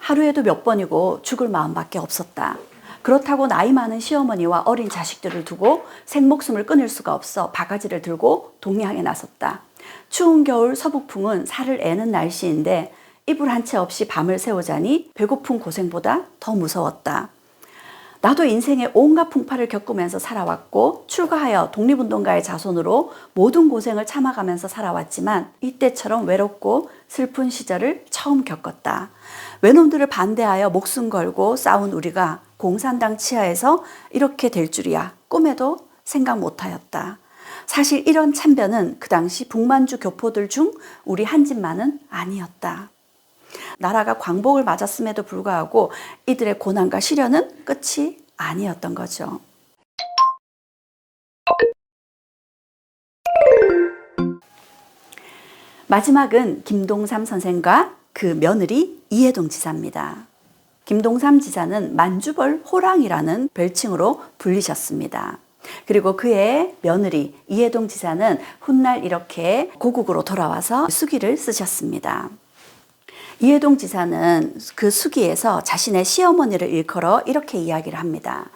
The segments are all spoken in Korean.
하루에도 몇 번이고 죽을 마음밖에 없었다. 그렇다고 나이 많은 시어머니와 어린 자식들을 두고 생목숨을 끊을 수가 없어 바가지를 들고 동양에 나섰다. 추운 겨울 서북풍은 살을 애는 날씨인데 이불 한 채 없이 밤을 새우자니 배고픈 고생보다 더 무서웠다. 나도 인생의 온갖 풍파를 겪으면서 살아왔고 출가하여 독립운동가의 자손으로 모든 고생을 참아가면서 살아왔지만 이때처럼 외롭고 슬픈 시절을 처음 겪었다. 외놈들을 반대하여 목숨 걸고 싸운 우리가 공산당 치하에서 이렇게 될 줄이야 꿈에도 생각 못하였다. 사실 이런 참변은 그 당시 북만주 교포들 중 우리 한 집만은 아니었다. 나라가 광복을 맞았음에도 불구하고 이들의 고난과 시련은 끝이 아니었던 거죠. 마지막은 김동삼 선생과 그 며느리 이해동 지사입니다. 김동삼 지사는 만주벌 호랑이라는 별칭으로 불리셨습니다. 그리고 그의 며느리 이해동 지사는 훗날 이렇게 고국으로 돌아와서 수기를 쓰셨습니다. 이해동 지사는 그 수기에서 자신의 시어머니를 일컬어 이렇게 이야기를 합니다.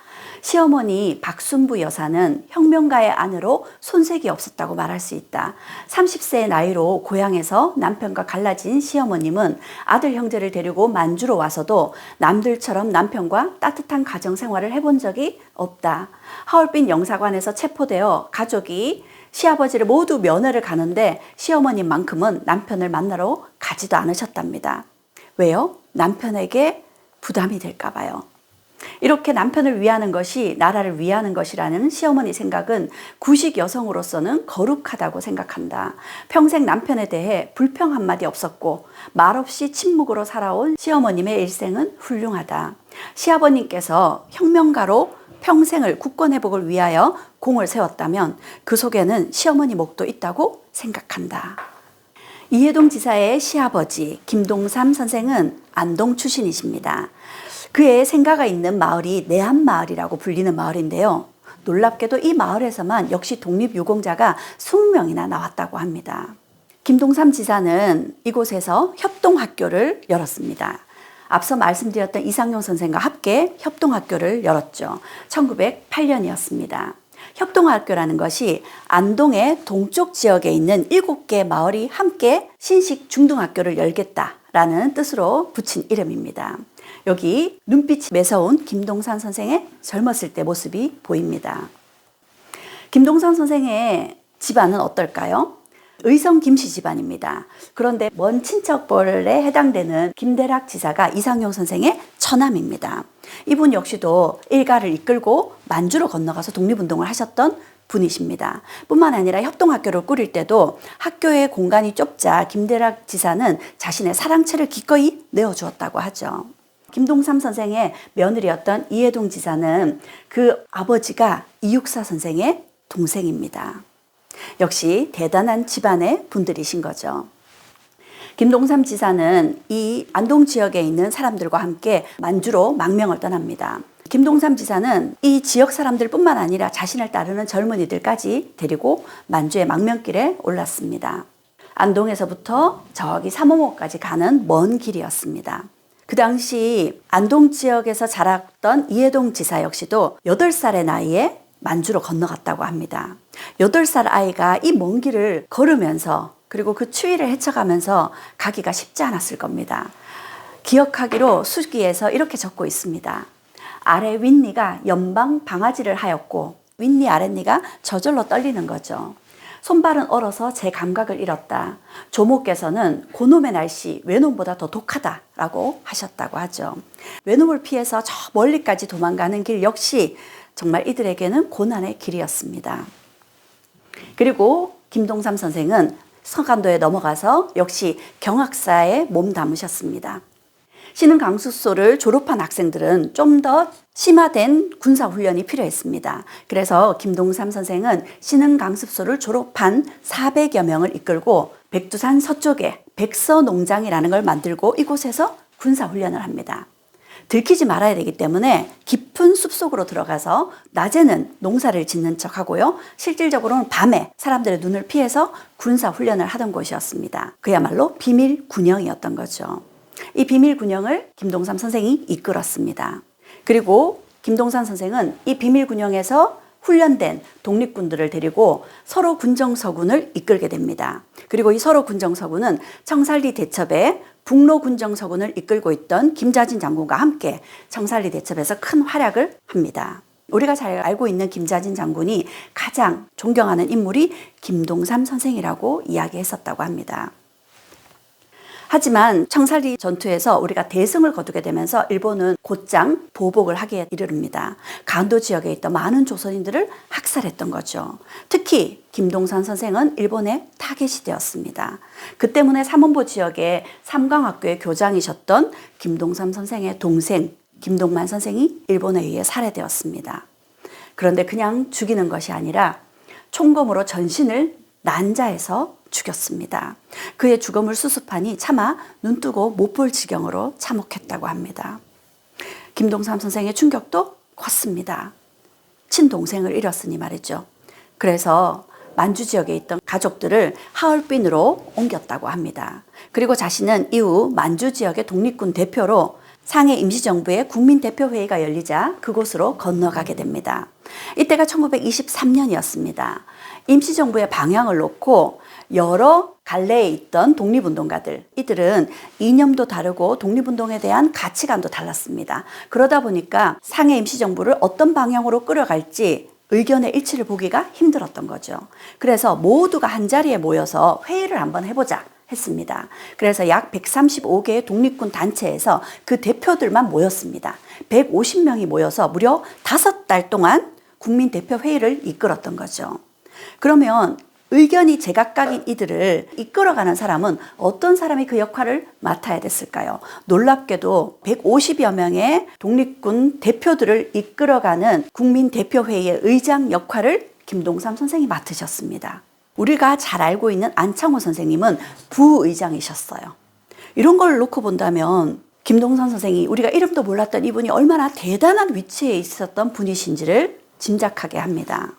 시어머니 박순부 여사는 혁명가의 아내로 손색이 없었다고 말할 수 있다. 30세의 나이로 고향에서 남편과 갈라진 시어머님은 아들 형제를 데리고 만주로 와서도 남들처럼 남편과 따뜻한 가정 생활을 해본 적이 없다. 하얼빈 영사관에서 체포되어 가족이 시아버지를 모두 면회를 가는데 시어머님만큼은 남편을 만나러 가지도 않으셨답니다. 왜요? 남편에게 부담이 될까 봐요. 이렇게 남편을 위하는 것이 나라를 위하는 것이라는 시어머니 생각은 구식 여성으로서는 거룩하다고 생각한다. 평생 남편에 대해 불평 한마디 없었고 말없이 침묵으로 살아온 시어머님의 일생은 훌륭하다. 시아버님께서 혁명가로 평생을 국권회복을 위하여 공을 세웠다면 그 속에는 시어머니 목도 있다고 생각한다. 이해동 지사의 시아버지 김동삼 선생은 안동 출신이십니다. 그의 생가가 있는 마을이 내한마을이라고 불리는 마을인데요. 놀랍게도 이 마을에서만 역시 독립유공자가 20명이나 나왔다고 합니다. 김동삼 지사는 이곳에서 협동학교를 열었습니다. 앞서 말씀드렸던 이상용 선생과 함께 협동학교를 열었죠. 1908년이었습니다. 협동학교라는 것이 안동의 동쪽 지역에 있는 7개 마을이 함께 신식 중등학교를 열겠다라는 뜻으로 붙인 이름입니다. 여기 눈빛이 매서운 김동삼 선생의 젊었을 때 모습이 보입니다. 김동삼 선생의 집안은 어떨까요? 의성 김씨 집안입니다. 그런데 먼 친척벌에 해당되는 김대락 지사가 이상용 선생의 처남입니다. 이분 역시도 일가를 이끌고 만주로 건너가서 독립운동을 하셨던 분이십니다. 뿐만 아니라 협동학교를 꾸릴 때도 학교의 공간이 좁자 김대락 지사는 자신의 사랑채를 기꺼이 내어주었다고 하죠. 김동삼 선생의 며느리였던 이해동 지사는 그 아버지가 이육사 선생의 동생입니다. 역시 대단한 집안의 분들이신 거죠. 김동삼 지사는 이 안동 지역에 있는 사람들과 함께 만주로 망명을 떠납니다. 김동삼 지사는 이 지역 사람들 뿐만 아니라 자신을 따르는 젊은이들까지 데리고 만주의 망명길에 올랐습니다. 안동에서부터 저기 삼호모까지 가는 먼 길이었습니다. 그 당시 안동 지역에서 자랐던 이해동 지사 역시도 8살의 나이에 만주로 건너갔다고 합니다. 8살 아이가 이 먼 길을 걸으면서 그리고 그 추위를 헤쳐가면서 가기가 쉽지 않았을 겁니다. 기억하기로 수기에서 이렇게 적고 있습니다. 아래 윗니가 연방 방아지를 하였고 윗니 아랫니가 저절로 떨리는 거죠. 손발은 얼어서 제 감각을 잃었다. 조모께서는 고놈의 날씨 외놈보다 더 독하다라고 하셨다고 하죠. 외놈을 피해서 저 멀리까지 도망가는 길 역시 정말 이들에게는 고난의 길이었습니다. 그리고 김동삼 선생은 서간도에 넘어가서 역시 경학사에 몸 담으셨습니다. 신흥강습소를 졸업한 학생들은 좀 더 심화된 군사훈련이 필요했습니다. 그래서 김동삼 선생은 신흥강습소를 졸업한 400여 명을 이끌고 백두산 서쪽에 백서농장이라는 걸 만들고 이곳에서 군사훈련을 합니다. 들키지 말아야 되기 때문에 깊은 숲속으로 들어가서 낮에는 농사를 짓는 척하고요. 실질적으로는 밤에 사람들의 눈을 피해서 군사훈련을 하던 곳이었습니다. 그야말로 비밀 군영이었던 거죠. 이 비밀군영을 김동삼 선생이 이끌었습니다. 그리고 김동삼 선생은 이 비밀군영에서 훈련된 독립군들을 데리고 서로 군정서군을 이끌게 됩니다. 그리고 이 서로 군정서군은 청산리 대첩에 북로 군정서군을 이끌고 있던 김자진 장군과 함께 청산리 대첩에서 큰 활약을 합니다. 우리가 잘 알고 있는 김자진 장군이 가장 존경하는 인물이 김동삼 선생이라고 이야기했었다고 합니다. 하지만 청산리 전투에서 우리가 대승을 거두게 되면서 일본은 곧장 보복을 하게 이르릅니다. 간도 지역에 있던 많은 조선인들을 학살했던 거죠. 특히 김동삼 선생은 일본의 타겟이 되었습니다. 그 때문에 삼원보 지역의 삼강학교의 교장이셨던 김동삼 선생의 동생 김동만 선생이 일본에 의해 살해되었습니다. 그런데 그냥 죽이는 것이 아니라 총검으로 전신을 난자해서 죽였습니다. 그의 죽음을 수습하니 차마 눈뜨고 못 볼 지경으로 참혹했다고 합니다. 김동삼 선생의 충격도 컸습니다. 친동생을 잃었으니 말이죠. 그래서 만주 지역에 있던 가족들을 하얼빈으로 옮겼다고 합니다. 그리고 자신은 이후 만주 지역의 독립군 대표로 상해 임시정부의 국민대표회의가 열리자 그곳으로 건너가게 됩니다. 이때가 1923년이었습니다. 임시정부의 방향을 놓고 여러 갈래에 있던 독립운동가들, 이들은 이념도 다르고 독립운동에 대한 가치관도 달랐습니다. 그러다 보니까 상해 임시정부를 어떤 방향으로 끌어갈지 의견의 일치를 보기가 힘들었던 거죠. 그래서 모두가 한자리에 모여서 회의를 한번 해보자 했습니다. 그래서 약 135개의 독립군 단체에서 그 대표들만 모였습니다. 150명이 모여서 무려 5달 동안 국민대표회의를 이끌었던 거죠. 그러면 의견이 제각각인 이들을 이끌어가는 사람은 어떤 사람이 그 역할을 맡아야 됐을까요? 놀랍게도 150여 명의 독립군 대표들을 이끌어가는 국민대표회의의 의장 역할을 김동삼 선생이 맡으셨습니다. 우리가 잘 알고 있는 안창호 선생님은 부의장이셨어요. 이런 걸 놓고 본다면 김동삼 선생이 우리가 이름도 몰랐던 이분이 얼마나 대단한 위치에 있었던 분이신지를 짐작하게 합니다.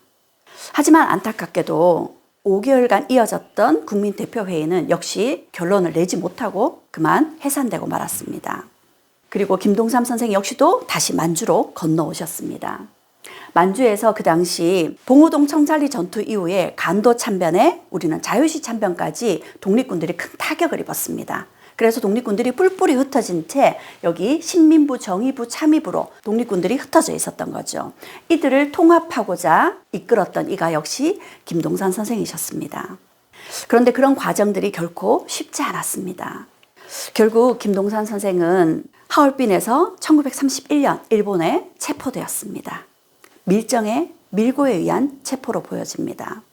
하지만 안타깝게도 5개월간 이어졌던 국민대표회의는 역시 결론을 내지 못하고 그만 해산되고 말았습니다. 그리고 김동삼 선생 역시도 다시 만주로 건너오셨습니다. 만주에서 그 당시 봉오동 청산리 전투 이후에 간도 참변에 우리는 자유시 참변까지 독립군들이 큰 타격을 입었습니다. 그래서 독립군들이 뿔뿔이 흩어진 채 여기 신민부, 정의부, 참의부로 독립군들이 흩어져 있었던 거죠. 이들을 통합하고자 이끌었던 이가 역시 김동삼 선생이셨습니다. 그런데 그런 과정들이 결코 쉽지 않았습니다. 결국 김동삼 선생은 하얼빈에서 1931년 일본에 체포되었습니다. 밀정의 밀고에 의한 체포로 보여집니다.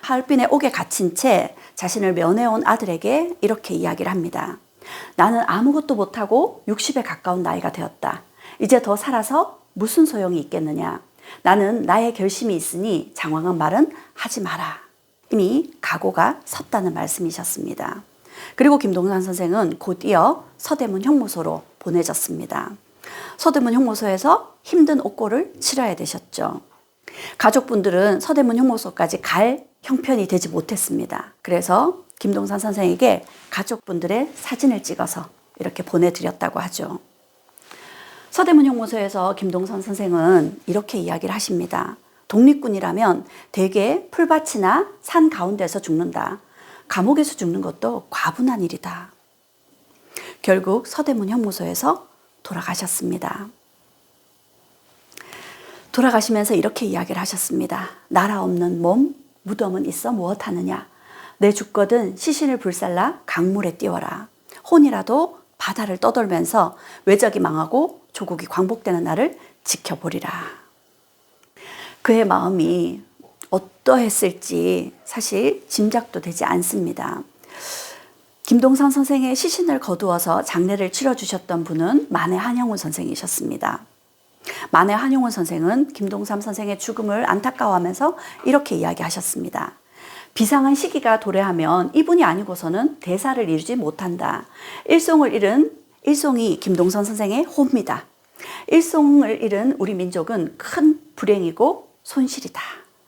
하얼빈에 옥에 갇힌 채 자신을 면회온 아들에게 이렇게 이야기를 합니다. 나는 아무것도 못하고 60에 가까운 나이가 되었다. 이제 더 살아서 무슨 소용이 있겠느냐. 나는 나의 결심이 있으니 장황한 말은 하지 마라. 이미 각오가 섰다는 말씀이셨습니다. 그리고 김동삼 선생은 곧이어 서대문 형무소로 보내졌습니다. 서대문 형무소에서 힘든 옥고를 치러야 되셨죠. 가족분들은 서대문 형무소까지 갈 형편이 되지 못했습니다. 그래서 김동삼 선생에게 가족분들의 사진을 찍어서 이렇게 보내드렸다고 하죠. 서대문 형무소에서 김동삼 선생은 이렇게 이야기를 하십니다. 독립군이라면 대개 풀밭이나 산 가운데서 죽는다. 감옥에서 죽는 것도 과분한 일이다. 결국 서대문 형무소에서 돌아가셨습니다. 돌아가시면서 이렇게 이야기를 하셨습니다. 나라 없는 몸, 무덤은 있어 무엇하느냐. 내 죽거든 시신을 불살라 강물에 띄워라. 혼이라도 바다를 떠돌면서 외적이 망하고 조국이 광복되는 날을 지켜보리라. 그의 마음이 어떠했을지 사실 짐작도 되지 않습니다. 김동삼 선생의 시신을 거두어서 장례를 치러주셨던 분은 만해 한영훈 선생이셨습니다. 만해 한용운 선생은 김동삼 선생의 죽음을 안타까워하면서 이렇게 이야기하셨습니다. 비상한 시기가 도래하면 이분이 아니고서는 대사를 이루지 못한다. 일송을 잃은 일송이 김동삼 선생의 호입니다. 일송을 잃은 우리 민족은 큰 불행이고 손실이다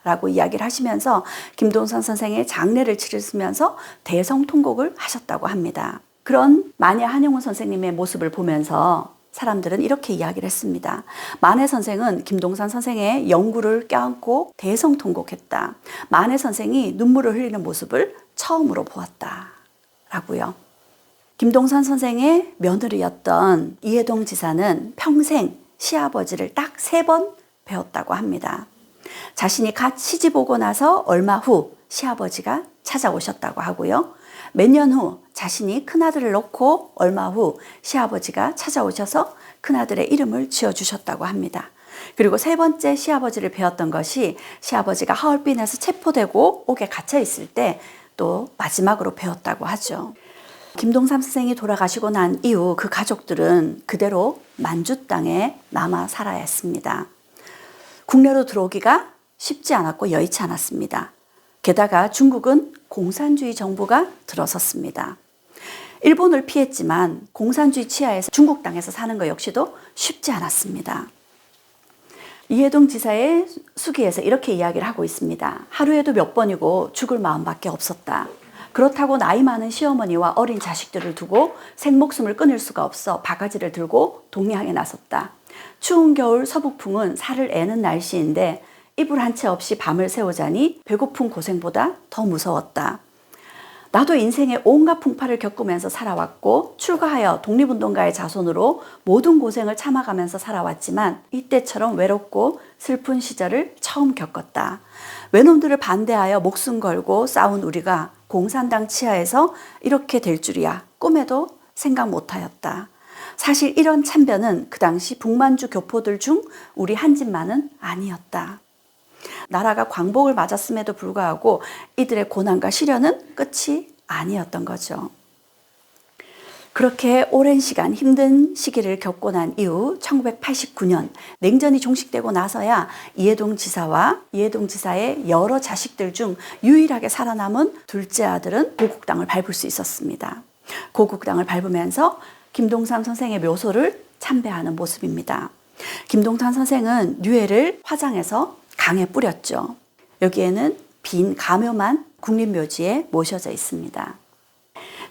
라고 이야기를 하시면서 김동삼 선생의 장례를 치르시면서 대성통곡을 하셨다고 합니다. 그런 만해 한영훈 선생님의 모습을 보면서 사람들은 이렇게 이야기를 했습니다. 만해 선생은 김동산 선생의 영구를 껴안고 대성통곡했다. 만해 선생이 눈물을 흘리는 모습을 처음으로 보았다. 라고요. 김동산 선생의 며느리였던 이해동 지사는 평생 시아버지를 딱 3번 배웠다고 합니다. 자신이 갓 시집 오고 나서 얼마 후 시아버지가 찾아오셨다고 하고요. 몇 년 후 자신이 큰아들을 놓고 얼마 후 시아버지가 찾아오셔서 큰아들의 이름을 지어주셨다고 합니다. 그리고 3번째 시아버지를 배웠던 것이 시아버지가 하얼빈에서 체포되고 옥에 갇혀 있을 때 또 마지막으로 배웠다고 하죠. 김동삼 선생이 돌아가시고 난 이후 그 가족들은 그대로 만주 땅에 남아 살아야 했습니다. 국내로 들어오기가 쉽지 않았고 여의치 않았습니다. 게다가 중국은 공산주의 정부가 들어섰습니다. 일본을 피했지만 공산주의 치하에서 중국 땅에서 사는 것 역시도 쉽지 않았습니다. 이해동 지사의 수기에서 이렇게 이야기를 하고 있습니다. 하루에도 몇 번이고 죽을 마음밖에 없었다. 그렇다고 나이 많은 시어머니와 어린 자식들을 두고 생목숨을 끊을 수가 없어 바가지를 들고 동해항에 나섰다. 추운 겨울 서북풍은 살을 애는 날씨인데 이불 한 채 없이 밤을 새우자니 배고픈 고생보다 더 무서웠다. 나도 인생의 온갖 풍파를 겪으면서 살아왔고 출가하여 독립운동가의 자손으로 모든 고생을 참아가면서 살아왔지만 이때처럼 외롭고 슬픈 시절을 처음 겪었다. 외놈들을 반대하여 목숨 걸고 싸운 우리가 공산당 치하에서 이렇게 될 줄이야 꿈에도 생각 못하였다. 사실 이런 참변은 그 당시 북만주 교포들 중 우리 한 집만은 아니었다. 나라가 광복을 맞았음에도 불구하고 이들의 고난과 시련은 끝이 아니었던 거죠. 그렇게 오랜 시간 힘든 시기를 겪고 난 이후 1989년 냉전이 종식되고 나서야 이해동 지사와 이해동 지사의 여러 자식들 중 유일하게 살아남은 둘째 아들은 고국당을 밟을 수 있었습니다. 고국당을 밟으면서 김동삼 선생의 묘소를 참배하는 모습입니다. 김동삼 선생은 뉘에를 화장해서 강에 뿌렸죠. 여기에는 빈 가묘만 국립묘지에 모셔져 있습니다.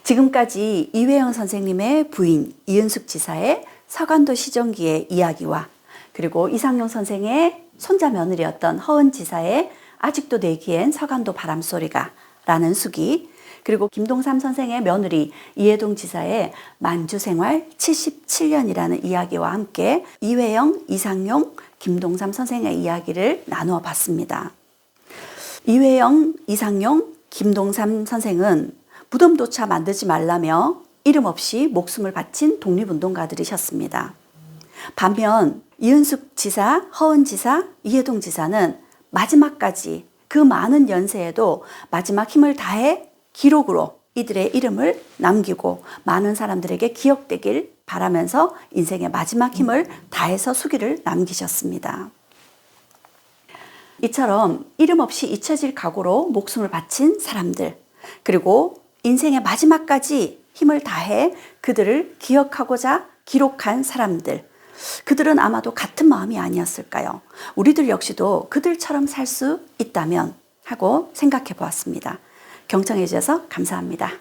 지금까지 이회영 선생님의 부인 이은숙 지사의 서간도 시정기의 이야기와 그리고 이상용 선생의 손자 며느리였던 허은 지사의 아직도 내기엔 서간도 바람소리가 라는 수기, 그리고 김동삼 선생의 며느리 이해동 지사의 만주생활 77년이라는 이야기와 함께 이회영, 이상용, 김동삼 선생의 이야기를 나누어 봤습니다. 이회영, 이상용, 김동삼 선생은 무덤도차 만들지 말라며 이름 없이 목숨을 바친 독립운동가들이셨습니다. 반면 이은숙 지사, 허은 지사, 이해동 지사는 마지막까지 그 많은 연세에도 마지막 힘을 다해 기록으로 이들의 이름을 남기고 많은 사람들에게 기억되길 바라면서 인생의 마지막 힘을 다해서 수기를 남기셨습니다. 이처럼 이름 없이 잊혀질 각오로 목숨을 바친 사람들, 그리고 인생의 마지막까지 힘을 다해 그들을 기억하고자 기록한 사람들, 그들은 아마도 같은 마음이 아니었을까요? 우리들 역시도 그들처럼 살 수 있다면 하고 생각해 보았습니다. 경청해 주셔서 감사합니다.